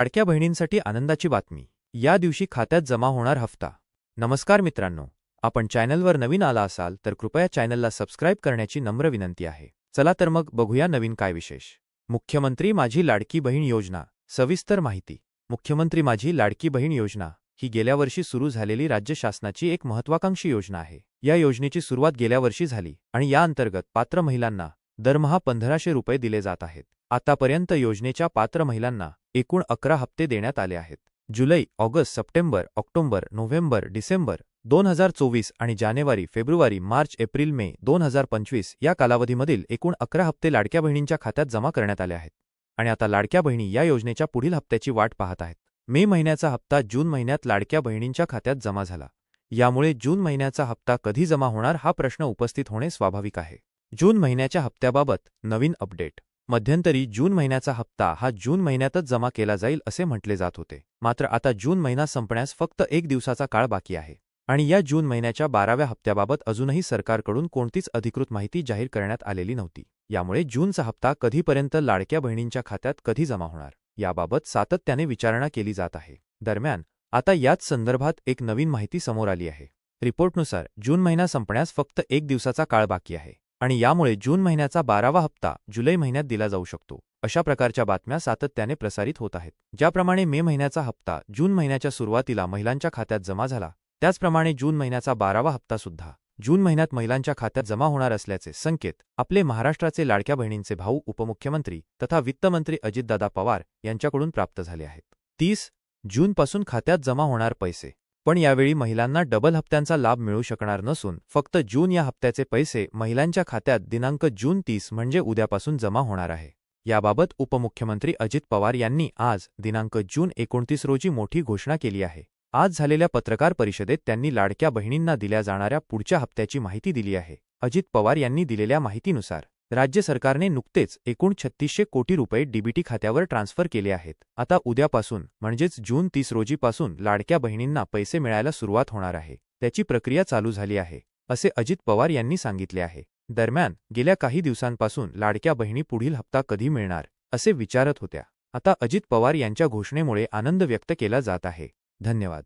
लाडक्या बहिणींसाठी आनंदाची बातमी. या दिवशी खात्यात जमा होणार हप्ता. नमस्कार मित्रांनो, आपण चॅनलवर नवीन आला असाल तर कृपया चॅनलला सबस्क्राईब करण्याची नम्र विनंती आहे. चला तर मग बघूया नवीन काय विशेष. मुख्यमंत्री माझी लाडकी बहीण योजना. सविस्तर माहिती. मुख्यमंत्री माझी लाडकी बहीण योजना ही गेल्या वर्षी सुरू झालेली राज्य शासनाची एक महत्त्वाकांक्षी योजना आहे. या योजनेची सुरुवात गेल्या वर्षी झाली आणि या अंतर्गत पात्र महिलांना दरमहा 1500 रुपये दिले जात आहेत. आतापर्यंत योजनेच्या पात्र महिलांना एकूण 11 हप्ते देण्यात आले आहेत. जुलै, ऑगस्ट, सप्टेंबर, ऑक्टोबर, नोव्हेंबर, डिसेंबर 2024 आणि जानेवारी, फेब्रुवारी, मार्च, एप्रिल, मे 2025 या कालावधीमधील एकूण 11 हप्ते लाडक्या बहिणींच्या खात्यात जमा करण्यात आले आहेत. आणि आता लाडक्या बहिणी या योजनेच्या पुढील हप्त्याची वाट पाहत आहेत. मे महिन्याचा हप्ता जून महिन्यात लाडक्या बहिणींच्या खात्यात जमा झाला. यामुळे जून महिन्याचा हप्ता कधी जमा होणार हा प्रश्न उपस्थित होणे स्वाभाविक आहे. जून महिन्याच्या हप्त्याबाबत नवीन अपडेट. मध्यंतरी जून महिन्याचा हप्ता हा जून महिन्यातच जमा केला जाईल असे म्हटले जात होते. मात्र आता जून महिना संपण्यास फक्त 1 दिवसाचा काळ बाकी आहे आणि या जून महिन्याच्या 12व्या हप्त्याबाबत अजूनही सरकारकडून कोणतीच अधिकृत माहिती जाहीर करण्यात आलेली नव्हती. यामुळे जूनचा हप्ता कधीपर्यंत लाडक्या बहिणींच्या खात्यात कधी जमा होणार याबाबत सातत्याने विचारणा केली जात आहे. दरम्यान आता याच संदर्भात एक नवीन माहिती समोर आली आहे. रिपोर्टनुसार जून महिना संपण्यास फक्त 1 दिवसाचा काळ बाकी आहे आणि यामुळे जून महिन्याचा 12वा हप्ता जुलै महिन्यात दिला जाऊ शकतो. अशा प्रकारच्या बातम्या सातत्याने प्रसारित होत आहेत. ज्याप्रमाणे मे महिन्याचा हप्ता जून महिन्याच्या सुरुवातीला महिलांच्या खात्यात जमा झाला, त्याचप्रमाणे जून महिन्याचा 12वा हप्ता सुद्धा जून महिन्यात महिलांच्या खात्यात जमा होणार असल्याचे संकेत आपले महाराष्ट्राचे लाडक्या बहिणींचे भाऊ उपमुख्यमंत्री तथा वित्तमंत्री अजितदादा पवार यांच्याकडून प्राप्त झाले आहेत. 30 जूनपासून खात्यात जमा होणार पैसे. पण यावेळी महिलांना डबल हप्त्यांचा लाभ मिळू शकणार नसून फक्त जून या हप्त्याचे पैसे महिलांच्या खात्यात दिनांक जून 30 म्हणजे उद्यापासून जमा होणार आहे. याबाबत उपमुख्यमंत्री अजित पवार यांनी आज दिनांक जून 29 रोजी मोठी घोषणा केली आहे. आज झालेल्या पत्रकार परिषदेत त्यांनी लाडक्या बहिणींना दिल्या जाणाऱ्या पुढच्या हप्त्याची माहिती दिली आहे. अजित पवार यांनी दिलेल्या माहितीनुसार राज्य सरकारने नुकतेच एकूण 3600 कोटी रुपये डीबीटी खात्यावर ट्रान्स्फर केले आहेत. आता उद्यापासून म्हणजेच जून 30 रोजीपासून लाडक्या बहिणींना पैसे मिळायला सुरुवात होणार आहे. त्याची प्रक्रिया चालू झाली आहे, असे अजित पवार यांनी सांगितले आहे. दरम्यान गेल्या काही दिवसांपासून लाडक्या बहिणी पुढील हप्ता कधी मिळणार असे विचारत होत्या. आता अजित पवार यांच्या घोषणेमुळे आनंद व्यक्त केला जात आहे. धन्यवाद.